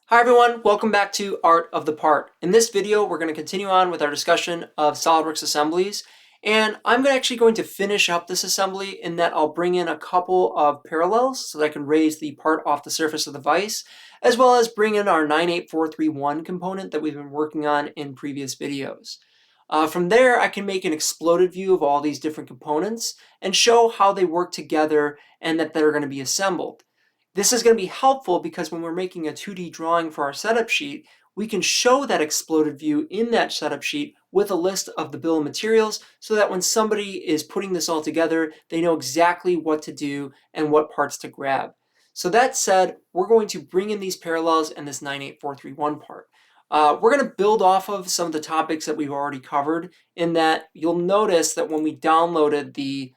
Hi everyone, welcome back to Art of the Part. In this video, we're going to continue on with our discussion of SolidWorks assemblies, and I'm actually going to finish up this assembly in that I'll bring in a couple of parallels so that I can raise the part off the surface of the vise, as well as bring in our 98431 component that we've been working on in previous videos. From there, I can make an exploded view of all these different components and show how they work together and that they're going to be assembled. This is going to be helpful because when we're making a 2D drawing for our setup sheet, we can show that exploded view in that setup sheet with a list of the bill of materials so that when somebody is putting this all together, they know exactly what to do and what parts to grab. So that said, we're going to bring in these parallels and this 98431 part. We're going to build off of some of the topics that we've already covered in that you'll notice that when we downloaded the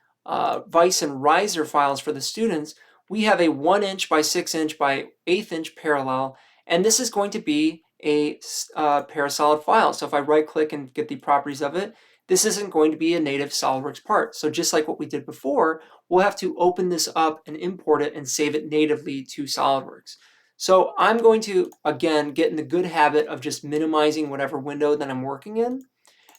vise and riser files for the students, we have a 1" by 6" by 1/8" parallel, and this is going to be a parasolid file. So if I right click and get the properties of it, this isn't going to be a native SolidWorks part. So just like what we did before, we'll have to open this up and import it and save it natively to SolidWorks. So I'm going to, again, get in the good habit of just minimizing whatever window that I'm working in,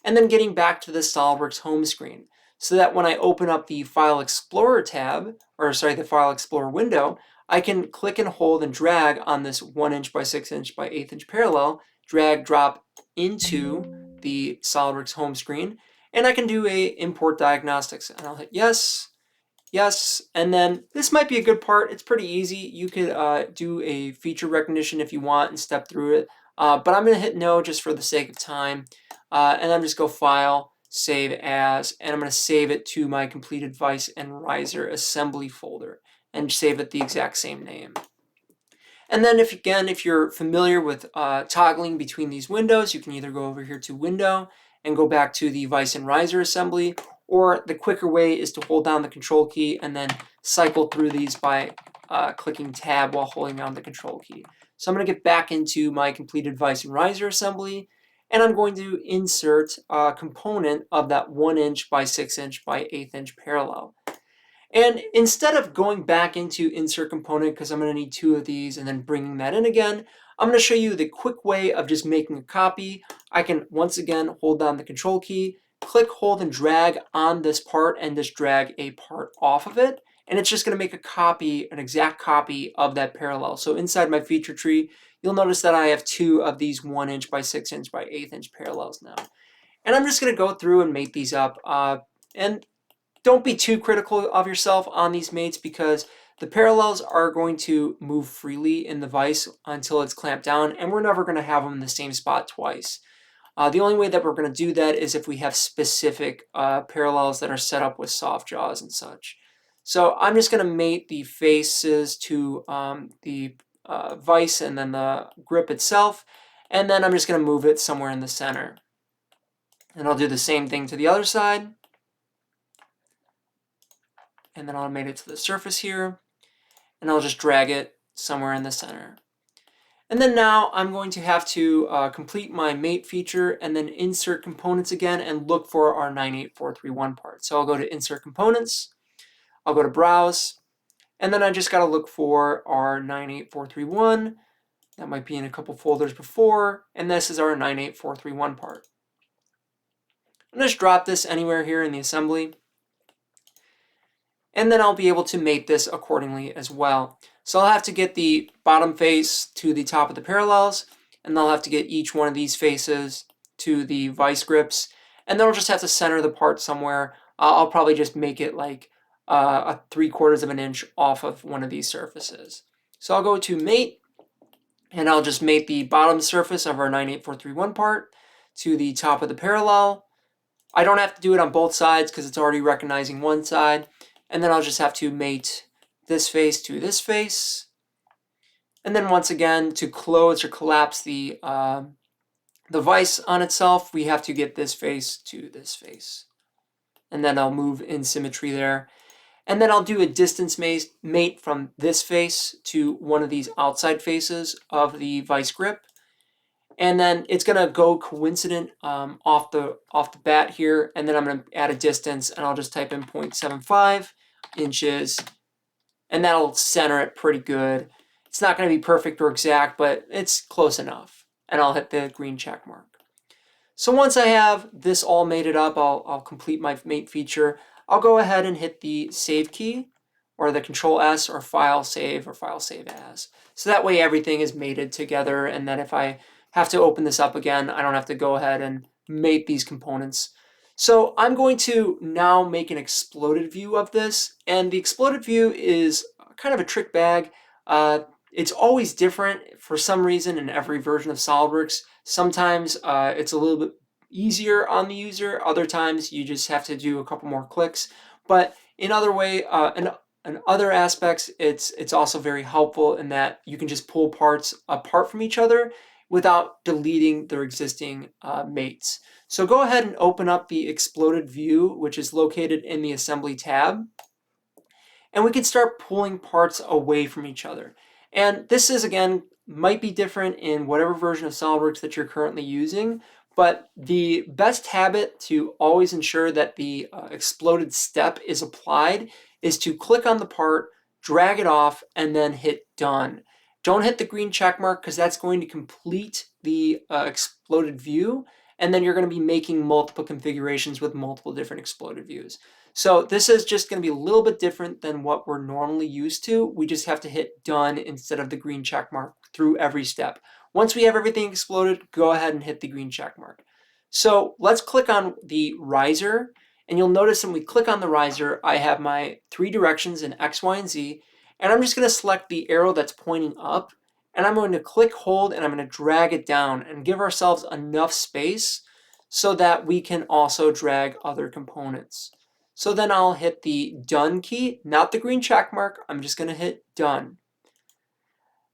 and then getting back to the SolidWorks home screen so that when I open up the File Explorer tab, or sorry, the File Explorer window, I can click and hold and drag on this 1" by 6" by 1/8" parallel, drag, drop into the SolidWorks home screen, and I can do a import diagnostics. And I'll hit yes, yes, and then this might be a good part. It's pretty easy. You could do a feature recognition if you want and step through it, but I'm going to hit no just for the sake of time, and I'm just go File, Save As, and I'm going to save it to my completed vise and riser assembly folder and save it the exact same name. And then if you're familiar with toggling between these windows, you can either go over here to Window and go back to the vise and riser assembly, or the quicker way is to hold down the Control key and then cycle through these by clicking Tab while holding down the Control key. So I'm going to get back into my completed vise and riser assembly, and I'm going to insert a component of that 1" by 6" by 1/8" parallel. And instead of going back into insert component, because I'm going to need 2 of these and then bringing that in again, I'm going to show you the quick way of just making a copy. I can once again hold down the Control key, click, hold, and drag on this part and just drag a part off of it. And it's just going to make a copy, an exact copy of that parallel. So inside my feature tree, you'll notice that I have 2 of these 1" by 6" by 1/8" parallels now. And I'm just going to go through and make these up. And don't be too critical of yourself on these mates because the parallels are going to move freely in the vise until it's clamped down, and we're never going to have them in the same spot twice. The only way that we're going to do that is if we have specific parallels that are set up with soft jaws and such. So I'm just going to mate the faces to the vise and then the grip itself, and then I'm just going to move it somewhere in the center. And I'll do the same thing to the other side. And then I'll mate it to the surface here, and I'll just drag it somewhere in the center. And then now I'm going to have to complete my mate feature and then insert components again and look for our 98431 part. So I'll go to Insert Components, I'll go to Browse, and then I just got to look for our 98431. That might be in a couple folders before, and this is our 98431 part. I'm going to just drop this anywhere here in the assembly, and then I'll be able to mate this accordingly as well. So I'll have to get the bottom face to the top of the parallels, and I'll have to get each one of these faces to the vise grips, and then I'll just have to center the part somewhere. I'll probably just make it like a 3/4 of an inch off of one of these surfaces. So I'll go to Mate, and I'll just mate the bottom surface of our 98431 part to the top of the parallel. I don't have to do it on both sides because it's already recognizing one side. And then I'll just have to mate this face to this face. And then once again, to close or collapse the vise on itself, we have to get this face to this face. And then I'll move in symmetry there. And then I'll do a distance mate from this face to one of these outside faces of the vise grip. And then it's going to go coincident off the bat here. And then I'm going to add a distance, and I'll just type in 0.75 inches, and that'll center it pretty good. It's not going to be perfect or exact, but it's close enough. And I'll hit the green check mark. So once I have this all mated up, I'll complete my mate feature. I'll go ahead and hit the save key, or the Control S, or file save as. So that way everything is mated together, and then if I have to open this up again, I don't have to go ahead and mate these components. So I'm going to now make an exploded view of this, and the exploded view is kind of a trick bag. It's always different for some reason in every version of SolidWorks. Sometimes it's a little bit easier on the user. Other times you just have to do a couple more clicks. But in other aspects, it's also very helpful in that you can just pull parts apart from each other without deleting their existing mates. So go ahead and open up the exploded view, which is located in the assembly tab. And we can start pulling parts away from each other. And this is, again, might be different in whatever version of SolidWorks that you're currently using, but the best habit to always ensure that the exploded step is applied is to click on the part, drag it off, and then hit done. Don't hit the green check mark because that's going to complete the exploded view, and then you're going to be making multiple configurations with multiple different exploded views. So this is just going to be a little bit different than what we're normally used to. We just have to hit done instead of the green check mark through every step. Once we have everything exploded, go ahead and hit the green check mark. So let's click on the riser, and you'll notice when we click on the riser, I have my 3 directions in X, Y, and Z, and I'm just going to select the arrow that's pointing up, and I'm going to click, hold, and I'm going to drag it down and give ourselves enough space so that we can also drag other components. So then I'll hit the done key, not the green check mark. I'm just going to hit done.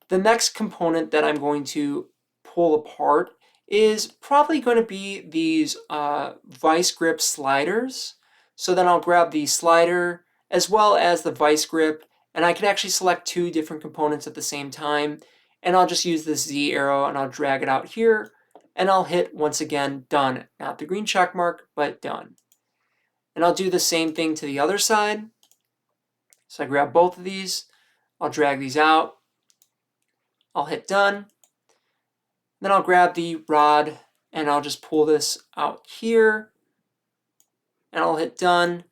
The next component that I'm going to pull apart is probably going to be these vice grip sliders. So then I'll grab the slider as well as the vice grip, and I can actually select 2 different components at the same time. And I'll just use this Z arrow and I'll drag it out here, and I'll hit, once again, done. Not the green check mark, but done. And I'll do the same thing to the other side. So I grab both of these, I'll drag these out, I'll hit done. Then I'll grab the rod and I'll just pull this out here, and I'll hit done.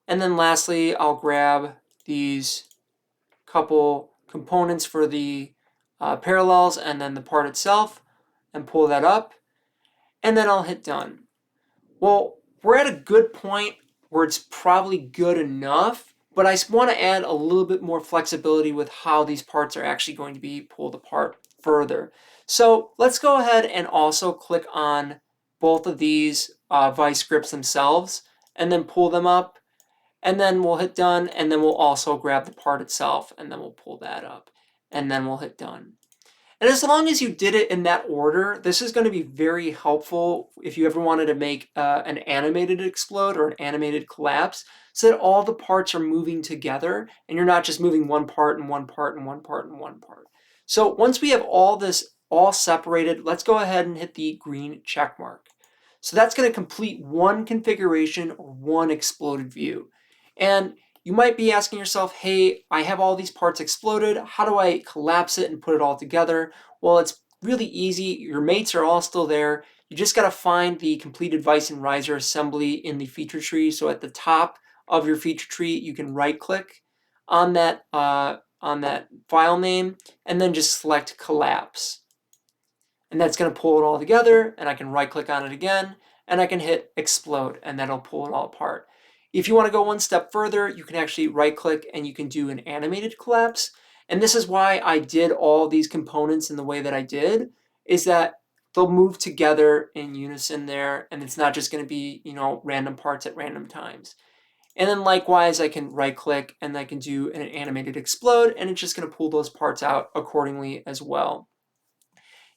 And then lastly, I'll grab these couple components for the parallels and then the part itself and pull that up, and then I'll hit done. Well, we're at a good point where it's probably good enough, but I want to add a little bit more flexibility with how these parts are actually going to be pulled apart further. So let's go ahead and also click on both of these vice grips themselves and then pull them up, and then we'll hit done, and then we'll also grab the part itself and then we'll pull that up, and then we'll hit done. And as long as you did it in that order, this is going to be very helpful if you ever wanted to make an animated explode or an animated collapse, so that all the parts are moving together and you're not just moving one part and one part and one part and one part. So once we have all this all separated, let's go ahead and hit the green check mark. So that's going to complete one configuration or one exploded view. And you might be asking yourself, hey, I have all these parts exploded. How do I collapse it and put it all together? Well, it's really easy. Your mates are all still there. You just got to find the completed vice and riser assembly in the feature tree. So at the top of your feature tree, you can right click on that file name and then just select collapse. And that's going to pull it all together, and I can right click on it again and I can hit explode, and that'll pull it all apart. If you want to go one step further, you can actually right click and you can do an animated collapse. And this is why I did all these components in the way that I did, is that they'll move together in unison there, and it's not just going to be, random parts at random times. And then likewise, I can right click and I can do an animated explode, and it's just going to pull those parts out accordingly as well.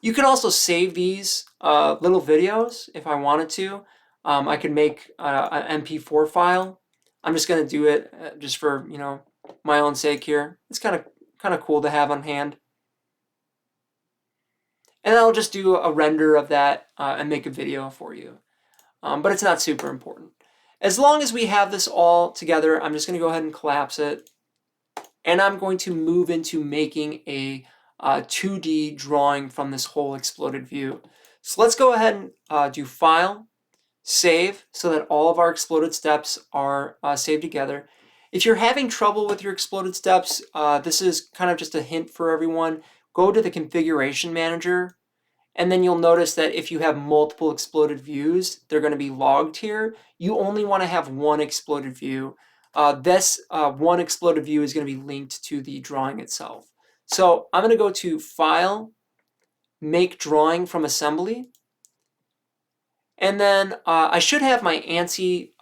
You can also save these little videos if I wanted to. I could make an MP4 file. I'm just going to do it just for my own sake here. It's kind of cool to have on hand. And I'll just do a render of that and make a video for you. But it's not super important. As long as we have this all together, I'm just going to go ahead and collapse it. and I'm going to move into making a 2D drawing from this whole exploded view. So let's go ahead and do File, Save, so that all of our exploded steps are saved together. If you're having trouble with your exploded steps, this is kind of just a hint for everyone. Go to the Configuration Manager, and then you'll notice that if you have multiple exploded views, they're going to be logged here. You only want to have one exploded view. This one exploded view is going to be linked to the drawing itself. So I'm going to go to File, Make Drawing from Assembly. And then I should have my ANSI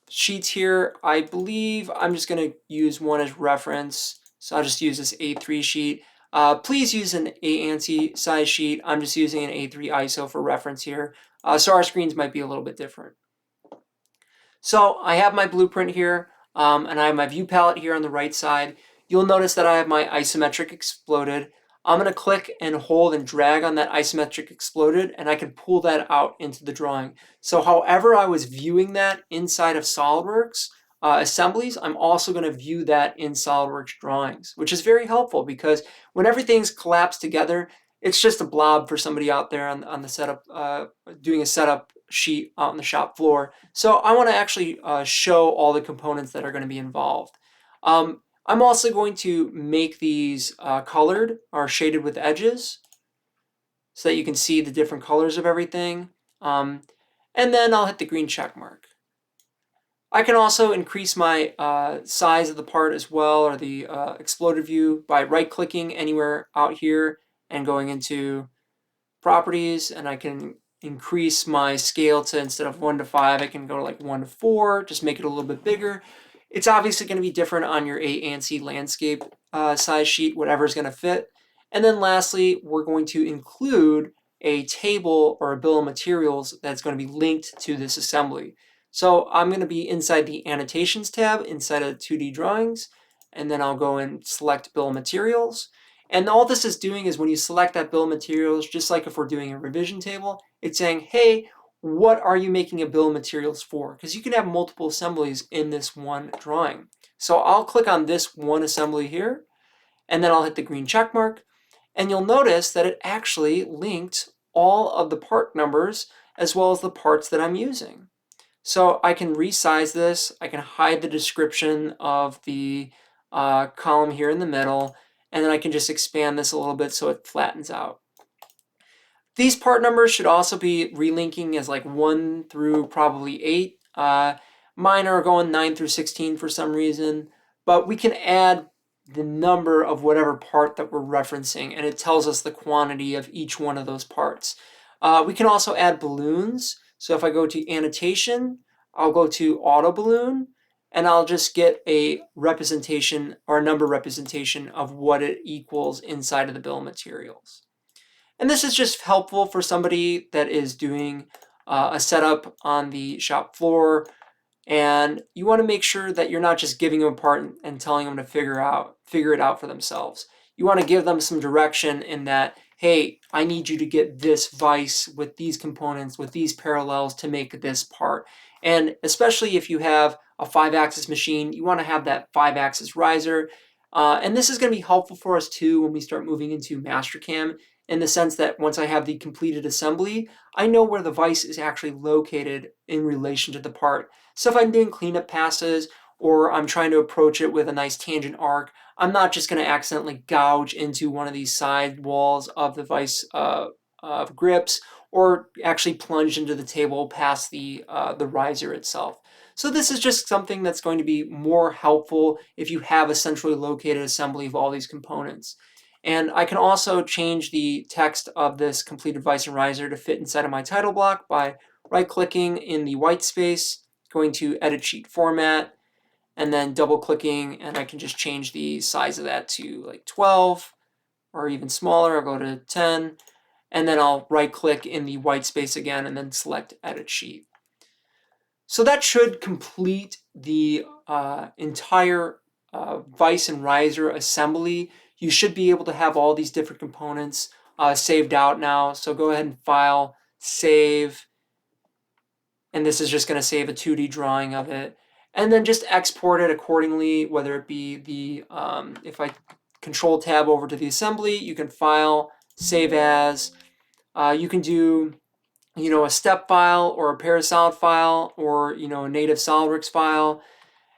sheets here. I believe I'm just going to use one as reference. So I'll just use this A3 sheet. Please use an ANSI size sheet. I'm just using an A3 ISO for reference here. So our screens might be a little bit different. So I have my blueprint here, and I have my view palette here on the right side. You'll notice that I have my isometric exploded. I'm going to click and hold and drag on that isometric exploded, and I can pull that out into the drawing. So however I was viewing that inside of SolidWorks Assemblies, I'm also going to view that in SolidWorks drawings, which is very helpful because when everything's collapsed together, it's just a blob for somebody out there on the setup, doing a setup sheet out on the shop floor. So I want to actually show all the components that are going to be involved. I'm also going to make these colored or shaded with edges so that you can see the different colors of everything. And then I'll hit the green check mark. I can also increase my size of the part as well, or the exploded view, by right-clicking anywhere out here and going into properties, and I can increase my scale to, instead of 1 to 5, I can go to like 1 to 4, just make it a little bit bigger. It's obviously going to be different on your ANSI landscape size sheet, whatever is going to fit. And then lastly, we're going to include a table or a bill of materials that's going to be linked to this assembly. So I'm going to be inside the Annotations tab inside of 2D Drawings, and then I'll go and select Bill of Materials. And all this is doing is when you select that bill of materials, just like if we're doing a revision table, it's saying, hey, what are you making a bill of materials for? Because you can have multiple assemblies in this one drawing. So I'll click on this one assembly here, and then I'll hit the green check mark. And you'll notice that it actually linked all of the part numbers as well as the parts that I'm using. So I can resize this. I can hide the description of the column here in the middle, and then I can just expand this a little bit so it flattens out. These part numbers should also be relinking as like 1 through probably 8. Mine are going 9 through 16 for some reason, but we can add the number of whatever part that we're referencing, and it tells us the quantity of each one of those parts. We can also add balloons. So if I go to Annotation, I'll go to Auto Balloon, and I'll just get a representation or a number representation of what it equals inside of the bill of materials. And this is just helpful for somebody that is doing a setup on the shop floor, and you want to make sure that you're not just giving them a part and telling them to figure it out for themselves. You want to give them some direction in that, hey, I need you to get this vise with these components, with these parallels to make this part. And especially if you have a 5-axis machine, you want to have that 5-axis riser. And this is going to be helpful for us too when we start moving into Mastercam, in the sense that once I have the completed assembly, I know where the vise is actually located in relation to the part. So if I'm doing cleanup passes or I'm trying to approach it with a nice tangent arc, I'm not just going to accidentally gouge into one of these side walls of the vise grips, or actually plunge into the table past the riser itself. So this is just something that's going to be more helpful if you have a centrally located assembly of all these components. And I can also change the text of this completed vise and riser to fit inside of my title block by right-clicking in the white space, going to Edit Sheet Format, and then double-clicking, and I can just change the size of that to like 12, or even smaller. I'll go to 10, and then I'll right-click in the white space again, and then select Edit Sheet. So that should complete the entire vise and riser assembly. You should be able to have all these different components saved out now. So go ahead and File, Save, and this is just going to save a 2D drawing of it. and then just export it accordingly, whether it be the, if I Control Tab over to the assembly, you can file, save as, you can do, a step file or a Parasolid file or, a native SolidWorks file,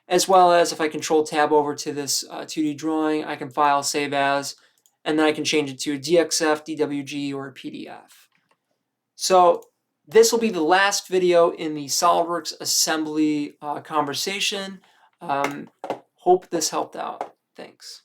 as well as if I Control Tab over to this 2D drawing, I can file, save as, and then I can change it to a DXF, DWG, or a PDF. So this will be the last video in the SolidWorks assembly conversation. Hope this helped out. Thanks.